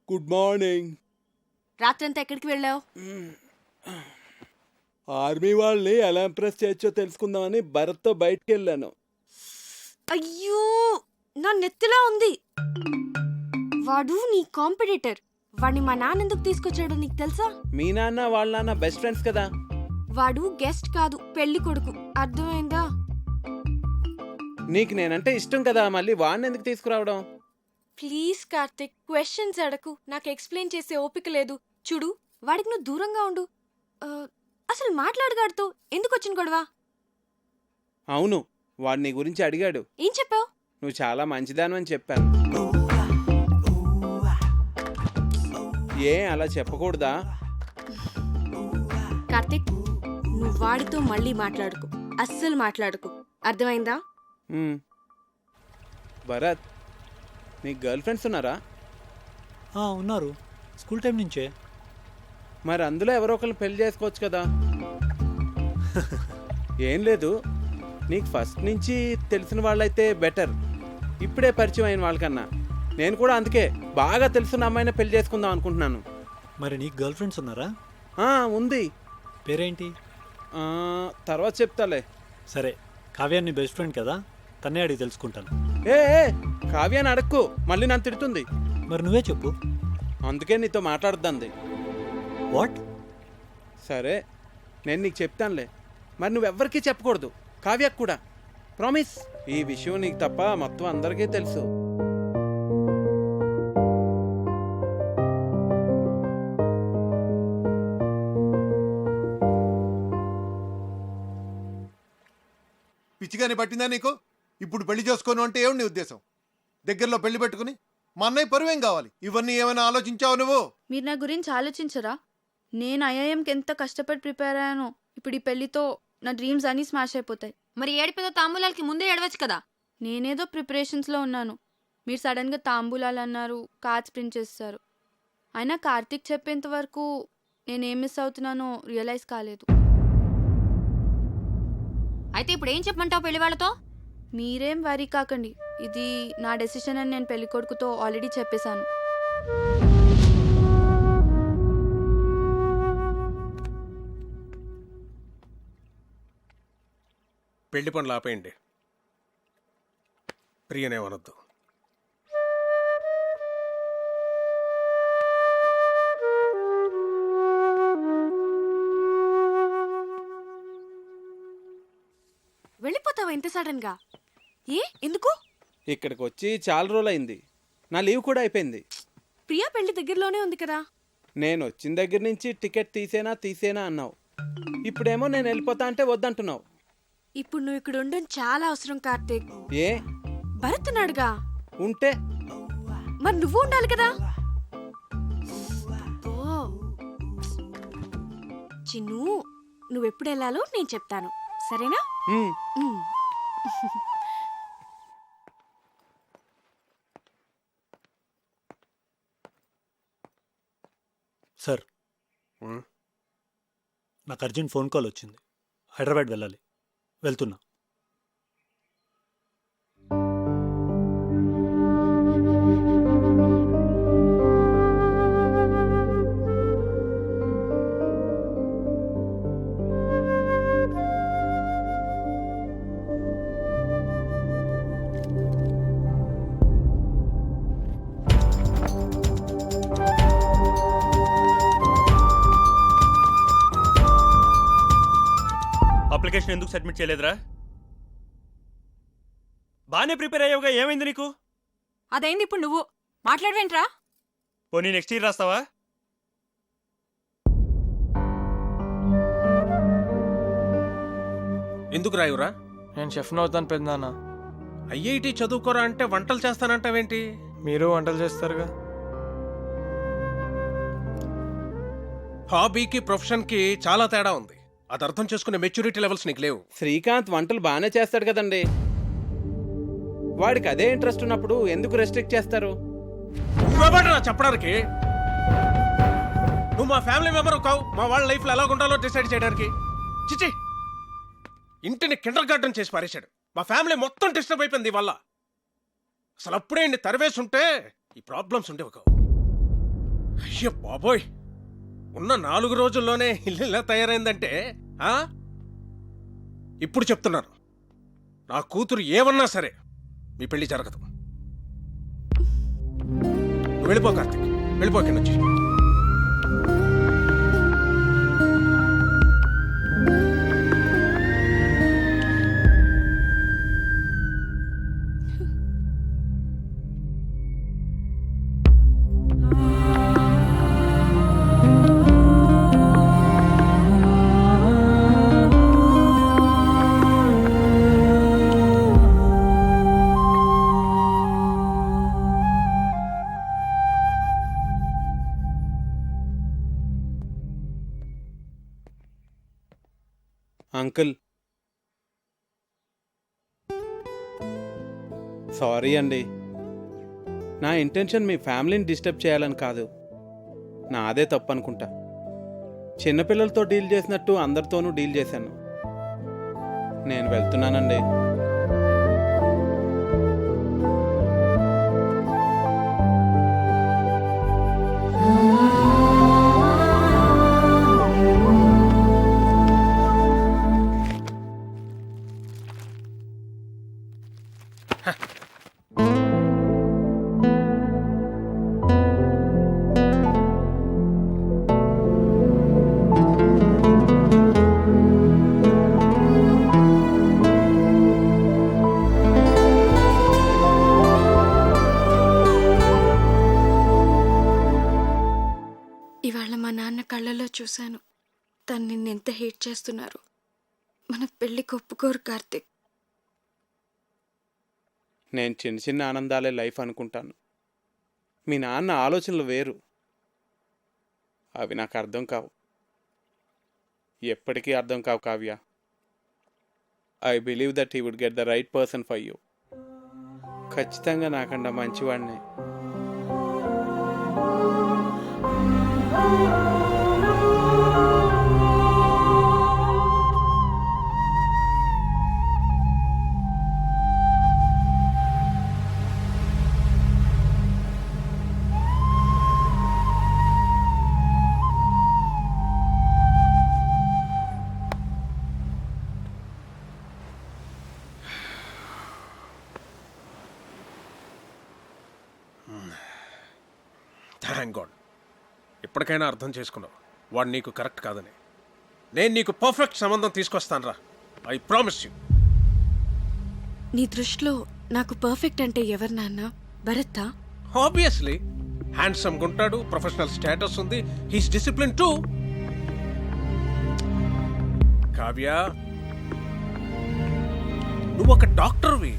Good morning. రాత్రంతా ఎక్కడికి వెళ్ళావు? ఆర్మీ వాళ్ళని ఎలా ఇంప్రెస్ చేయొచ్చో తెలుసుకుందామని భరత్తో బయటికి వెళ్ళాను. అయ్యో, నా నెత్తిలా ఉంది. వాడు నీ కాంపిటీటర్. వాడిని మా నాన్న ఎందుకు తీసుకొచ్చాడో నీకు తెలుసా? మీ నాన్న వాళ్ళ నాన్న బెస్ట్ ఫ్రెండ్స్ కదా. వాడు గెస్ట్ కాదు, పెళ్లి కొడుకు. అర్థమైందా? నీకు నేనంటే ఇష్టం కదా, మళ్ళీ వాడిని ఎందుకు తీసుకురావడం? ప్లీజ్ కార్తిక్, క్వశ్చన్స్ అడకు. నాకు ఎక్స్ప్లెయిన్ చేసే ఓపిక లేదు. చూడు, వాడికి నువ్వు దూరంగా ఉండు. అసలు మాట్లాడగాడుతో ఎందుకు వచ్చిన గొడవ? అవును, వాడు నీ గురించి అడిగాడు. ఏం చెప్పావు? నువ్వు చాలా మంచిదానని చెప్పాను. ఏ అలా చెప్పకూడదా? కార్తిక్, నువ్వు వాడితో మళ్ళీ మాట్లాడుకు. అస్సలు మాట్లాడుకు. అర్థమైందా? భరత్, నీకు గర్ల్ ఫ్రెండ్స్ ఉన్నారా? ఉన్నారు, స్కూల్ టైం నుంచే. మరి అందులో ఎవరో ఒకరిని పెళ్లి చేసుకోవచ్చు కదా. ఏం లేదు, నీకు ఫస్ట్ నుంచి తెలిసిన వాళ్ళైతే బెటర్. ఇప్పుడే పరిచయం అయిన వాళ్ళకన్నా. నేను కూడా అందుకే బాగా తెలిసిన అమ్మాయిని పెళ్లి చేసుకుందాం అనుకుంటున్నాను. మరి నీకు గర్ల్ ఫ్రెండ్స్ ఉన్నారా? ఉంది. పేరేంటి? తర్వాత చెప్తాలే. సరే, కావ్య నీ బెస్ట్ ఫ్రెండ్ కదా, తన్నే అడిగి తెలుసుకుంటాను. ఏ కావ్యాన్ని అడక్కు, మళ్ళీ నన్ను తిడుతుంది. మరి నువ్వే చెప్పు. అందుకే నీతో మాట్లాడుద్దంది. వాట్? సరే, నేను నీకు చెప్తానులే. మరి నువ్వెవ్వరికీ చెప్పకూడదు, కావ్యకు కూడా. ప్రామిస్. ఈ విషయం నీకు తప్ప మొత్తం అందరికీ తెలుసు. పిచ్చిగానే పట్టిందా నీకు? ఇప్పుడు పెళ్లి చేసుకోను అంటే ఏమి నీ ఉద్దేశం? దగ్గరలో పెళ్లి పెట్టుకుని మా అన్నయ్య పరువేం కావాలి? ఇవన్నీ ఏమైనా ఆలోచించావు నువ్వు? మీరు నా గురించి ఆలోచించరా? నేను ఐఐఎంకి ఎంత కష్టపడి ప్రిపేర్ అయ్యానో. ఇప్పుడు ఈ పెళ్లితో నా డ్రీమ్స్ అన్నీ స్మాష్ అయిపోతాయి. మరి ఏడిపోతో తాంబూలాలకి ముందే ఏడవచ్చు కదా. నేనేదో ప్రిపరేషన్స్లో ఉన్నాను. మీరు సడన్గా తాంబూలాలు అన్నారు, కార్డ్స్ ప్రింట్ చేస్తారు. అయినా కార్తీక్ చెప్పేంత వరకు నేనేం మిస్ అవుతున్నానో రియలైజ్ కాలేదు. అయితే ఇప్పుడు ఏం చెప్పమంటావు పెళ్లి వాళ్ళతో? మీరేం వరీ కాకండి, ఇది నా డెసిషన్ అని నేను పెళ్లి కొడుకుతో ఆల్రెడీ చెప్పేశాను. పెళ్లి పనులు ఆపేయండి. ప్రియనేమనొద్దు. వెళ్ళిపోతావా ఇంత సడన్ గా? ఎందుకు? ఇక్కడికి వచ్చి చాలా రోజులైంది. నా లీవ్ కూడా అయిపోయింది. ప్రియా పెళ్లి దగ్గరలోనే ఉంది కదా. నేను వచ్చిన దగ్గర నుంచి టికెట్ తీసేనా అన్నావు. ఇప్పుడేమో నేను వెళ్ళిపోతా అంటే వద్దంటున్నావు. ఇప్పుడు నువ్వు ఇక్కడ ఉండడం చాలా అవసరం కార్తీక్. ఏ? భరత్ ఉన్నాడుగా. ఉంటే మరి నువ్వు ఉండాలి కదా. చిన్ను, నువ్వెప్పుడు వెళ్ళాలో నేను చెప్తాను, సరేనా? సార్, నాకు అర్జెంట్ ఫోన్ కాల్ వచ్చింది. హైదరాబాద్ వెళ్ళాలి, వెళ్తున్నా. అప్లికేషన్ ఎందుకు సబ్మిట్ చేయలేదురా? బాగానే ప్రిపేర్ అయ్యావుగా, ఏమైంది నీకు? అదైంది, ఇప్పుడు నువ్వు మాట్లాడవేంట్రా? పోనీ నెక్స్ట్ ఇయర్ రాస్తావా? ఎందుకు రాయురా? నేను షెఫ్ను అవుతాను పెద్దనాన్న. ఐఐటి చదువుకోరా అంటే వంటలు చేస్తానంటావేంటి? మీరు వంటలు చేస్తారుగా. హాబీకి ప్రొఫెషన్కి చాలా తేడా ఉంది. అది అర్థం చేసుకునే మెచ్యూరిటీ లెవెల్స్ నీకు లేవు. శ్రీకాంత్ వంటలు బాగానే చేస్తాడు కదండి. వాడికి అదే ఇంట్రెస్ట్ ఉన్నప్పుడు ఎందుకు రెస్ట్రిక్ట్ చేస్తారు? నువ్వెవడ్రా చెప్పడానికి? నువ్వు మా ఫ్యామిలీ మెంబర్ కావు, మా వాళ్ళ లైఫ్లో ఎలా ఉండాలో డిసైడ్ చేయడానికి. చిచి, ఇంటిని కిండర్ గార్డెన్ చేసి పారేశాడు. మా ఫ్యామిలీ మొత్తం డిస్టర్బ్ అయిపోయింది వల్ల. అసలు అప్పుడే ఇన్ని తరివేసి ఉంటే ఈ ప్రాబ్లమ్స్ ఉండేవి కావు. అయ్యో బాబోయ్, ఉన్న 4 రోజుల్లోనే ఇల్లు ఇలా తయారైందంటే ఆ? ఇప్పుడు చెప్తున్నాను, నా కూతురు ఏమన్నా సరే మీ పెళ్లి జరగదు. నువ్వు వెళ్ళిపో కార్తీక్, వెళ్ళిపో ఇక్కడి నుంచి. అంకుల్, సారీ అండి. నా ఇంటెన్షన్ మీ ఫ్యామిలీని డిస్టర్బ్ చేయాలని కాదు. నాదే తప్పు అనుకుంటా. చిన్నపిల్లలతో డీల్ చేసినట్టు అందరితోనూ డీల్ చేశాను. నేను వెళ్తున్నానండి. ఇవాళ మా నాన్న కళ్ళలో చూశాను, తను నిన్నెంత హేట్ చేస్తున్నారు. మన పెళ్ళికి ఒప్పుకోరు కార్తిక్. నేను చిన్న చిన్న ఆనందాలే లైఫ్ అనుకుంటాను. మీ నాన్న ఆలోచనలు వేరు. అవి నాకు అర్థం కావు, ఎప్పటికీ అర్థం కావు Kavya. I believe that he would get the right person for you. ఖచ్చితంగా నాకన్నా మంచివాడినే. థ్యాంక్ గాడ్, ఇప్పటికైనా అర్థం చేసుకున్నావు వాడు నీకు కరెక్ట్ కాదని. నేను నీకు పర్ఫెక్ట్ సంబంధం తీసుకొస్తాను రా, ఐ ప్రామిస్ యూ. నీ దృష్టిలో నాకు పర్ఫెక్ట్ అంటే ఎవరు నాన్న? భరతా? ఆబ్వియస్లీ హ్యాండ్సమ్గా ఉంటాడు, ప్రొఫెషనల్ స్టేటస్ ఉంది, హీస్ డిసిప్లిన్ టూ. కావ్య, నువ్వు ఒక డాక్టర్వి.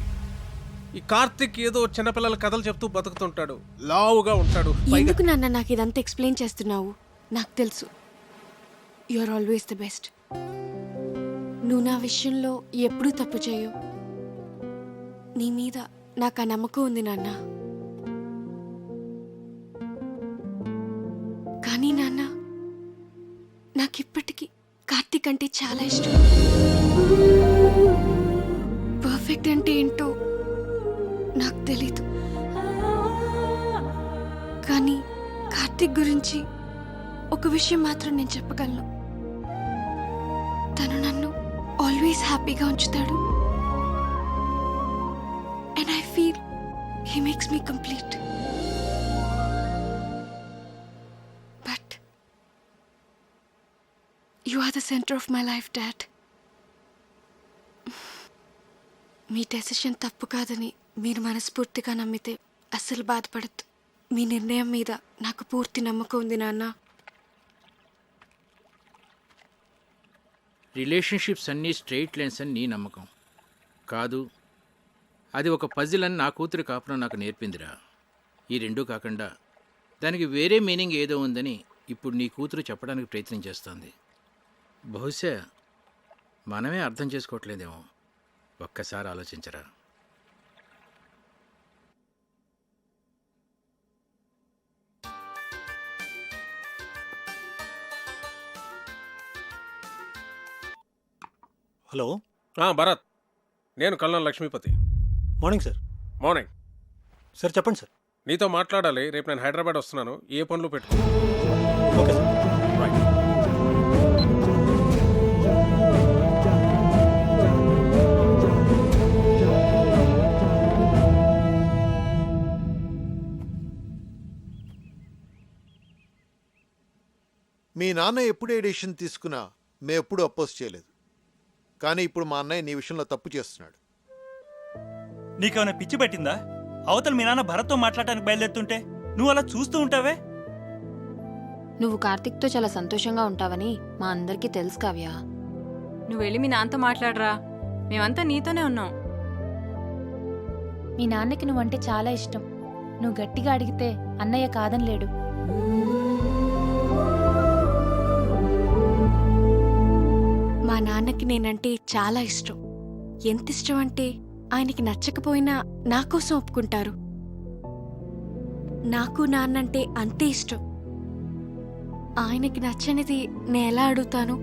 ఈ కార్తిక్ ఏదో చిన్నపిల్లల కథలు చెప్తూ బతుకుతుంటాడు, లావుగా ఉంటాడు. ఎందుకు నాన్న నాకు ఇదంతా ఎక్స్ప్లెయిన్ చేస్తున్నావు? నాకు తెలుసు, you are always the best. నువ్వు నా విషయంలో ఎప్పుడూ తప్పు చేయవు. నీ మీద నాకు ఆ నమ్మకం ఉంది నాన్న. కానీ నాన్న, నాకిప్పటికీ కార్తిక్ అంటే చాలా ఇష్టం. పర్ఫెక్ట్ అంటే ఏంటో నాకు తెలీదు, కానీ కార్తిక్ గురించి ఒక విషయం మాత్రం నేను చెప్పగలను. తను నన్ను ఆల్వేస్ హ్యాపీగా ఉంచుతాడు. And I feel he makes me complete. But you are the centre of my life, dad. మీ డెసిషన్ తప్పు కాదని మీరు మనస్ఫూర్తిగా నమ్మితే అస్సలు బాధపడద్దు. మీ నిర్ణయం మీద నాకు పూర్తి నమ్మకం ఉంది నాన్న. రిలేషన్షిప్స్ అన్నీ స్ట్రెయిట్ లైన్స్ అని నీ నమ్మకం కాదు. అది ఒక పజిల్ అని నా కూతురి కాపురం నాకు నేర్పిందిరా. ఈ రెండూ కాకుండా దానికి వేరే మీనింగ్ ఏదో ఉందని ఇప్పుడు నీ కూతురు చెప్పడానికి ప్రయత్నం చేస్తోంది. బహుశా మనమే అర్థం చేసుకోవట్లేదేమో. ఒక్కసారి ఆలోచించరా. హలో, భరత్, నేను Kallam Lakshmipathi. Morning sir. Morning. Sir చెప్పండి సార్. నీతో మాట్లాడాలి. రేపు నేను హైదరాబాద్ వస్తున్నాను. ఏ పనులు పెట్టుకో. Okay sir. రైట్. మీ నాన్న ఎప్పుడు ఏ డెసిషన్ తీసుకున్నా మేము ఎప్పుడూ అపోజ్ చేయలేదు. కానీ ఇప్పుడు మా అన్నయ్య నీ విషయంలో తప్పు చేస్తున్నాడు. నీకేమైనా పిచ్చి పట్టిందా? అవతల మీ నాన్న భరత్తో మాట్లాడటానికి బయలుదేరుతుంటే నువ్వు అలా చూస్తూ ఉంటావే? నువ్వు కార్తిక్తో చాలా సంతోషంగా ఉంటావని మా అందరికీ తెలుసు కావ్య. నువ్వు వెళ్ళి మీ నాన్నతో మాట్లాడరా, మేమంతా నీతోనే ఉన్నాం. మీ నాన్నకి నువ్వంటే చాలా ఇష్టం. నువ్వు గట్టిగా అడిగితే అన్నయ్య కాదనిలేడు. మా నాన్నకి నేనంటే చాలా ఇష్టం. ఎంత ఇష్టం అంటే ఆయనకి నచ్చకపోయినా నా కోసం ఒప్పుకుంటారు. నాకు నాన్నంటే అంతే ఇష్టం. ఆయనకి నచ్చనిది నేను ఎలా అడుగుతాను?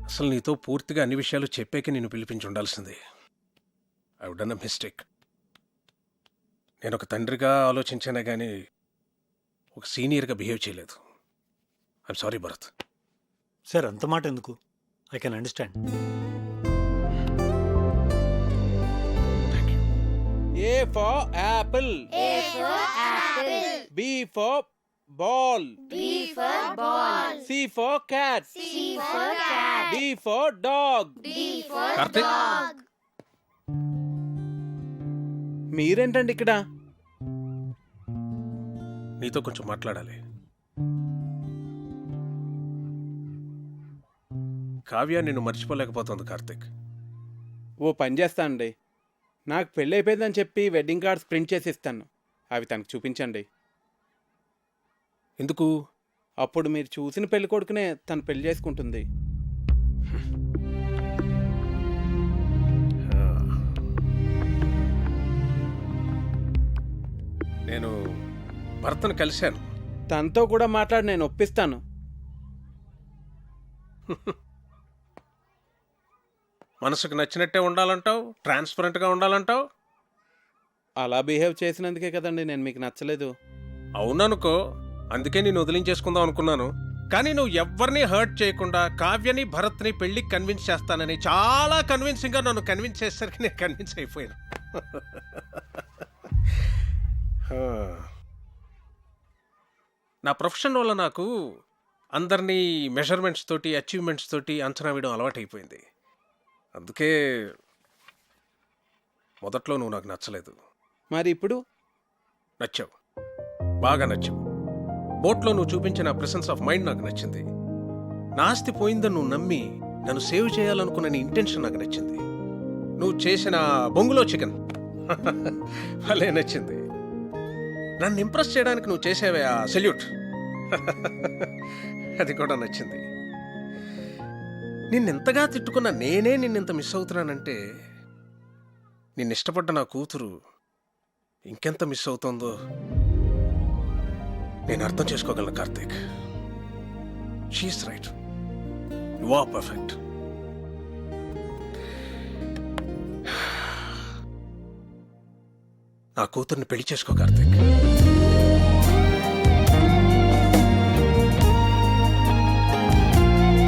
అసలు నీతో పూర్తిగా అన్ని విషయాలు చెప్పాక నేను పిలిపించి ఉండాల్సింది. I would done a mistake. నేను ఒక తండ్రిగా ఆలోచించానే కానీ ఒక సీనియర్గా బిహేవ్ చేయలేదు. I'm sorry Bharat. సార్ అంత మాట ఎందుకు? I can understand. A for apple, B for ball, C for cat, D for dog. Karthik, మీరేంటండి ఇక్కడ? నీతో కొంచెం మాట్లాడాలి. కావ్య నిన్ను మర్చిపోలేకపోతుంది కార్తిక్. ఓ పని చేస్తానండి. నాకు పెళ్ళి అయిపోయిందని చెప్పి వెడ్డింగ్ కార్డ్స్ ప్రింట్ చేసి ఇస్తాను. అవి తనకు చూపించండి. ఎందుకు? అప్పుడు మీరు చూసిన పెళ్లి కొడుకునే తను పెళ్లి చేసుకుంటుంది. నేను భర్తను కలిశాను. తనతో కూడా మాట్లాడి నేను ఒప్పిస్తాను. మనసుకు నచ్చినట్టే ఉండాలంటావు, ట్రాన్స్పరెంట్గా ఉండాలంటావు. అలా బిహేవ్ చేసినందుకే కదండి నేను మీకు నచ్చలేదు. అవుననుకో, అందుకే నేను వదిలించేసుకుందాం అనుకున్నాను. కానీ నువ్వు ఎవరిని హర్ట్ చేయకుండా కావ్యని భరత్ని పెళ్ళికి కన్విన్స్ చేస్తానని చాలా కన్విన్సింగ్గా నన్ను కన్విన్స్ చేసేసరికి నేను కన్విన్స్ అయిపోయాను. నా ప్రొఫెషన్ వల్ల నాకు అందరినీ మెజర్మెంట్స్ తోటి అచీవ్మెంట్స్ తోటి అంచనా వేయడం అలవాటైపోయింది. అందుకే మొదట్లో నువ్వు నాకు నచ్చలేదు. మరి ఇప్పుడు నచ్చావు, బాగా నచ్చావు. బోట్లో నువ్వు చూపించిన ప్రెసెన్స్ ఆఫ్ మైండ్ నాకు నచ్చింది. నా ఆస్తి పోయిందని నువ్వు నమ్మి నన్ను సేవ్ చేయాలనుకున్న నీ ఇంటెన్షన్ నాకు నచ్చింది. నువ్వు చేసిన బొంగులో చికెన్ భలే నచ్చింది. నన్ను ఇంప్రెస్ చేయడానికి నువ్వు చేసేవే ఆ సెల్యూట్ అది కూడా నచ్చింది. నిన్నెంతగా తిట్టుకున్నా నేనే నిన్నెంత మిస్ అవుతున్నానంటే నిన్ను ఇష్టపడ్డ నా కూతురు ఇంకెంత మిస్ అవుతుందో నేను అర్థం చేసుకోగలను Karthik. She's right, you are perfect. నా కూతుర్ని పెళ్లి చేసుకో కార్తీక్.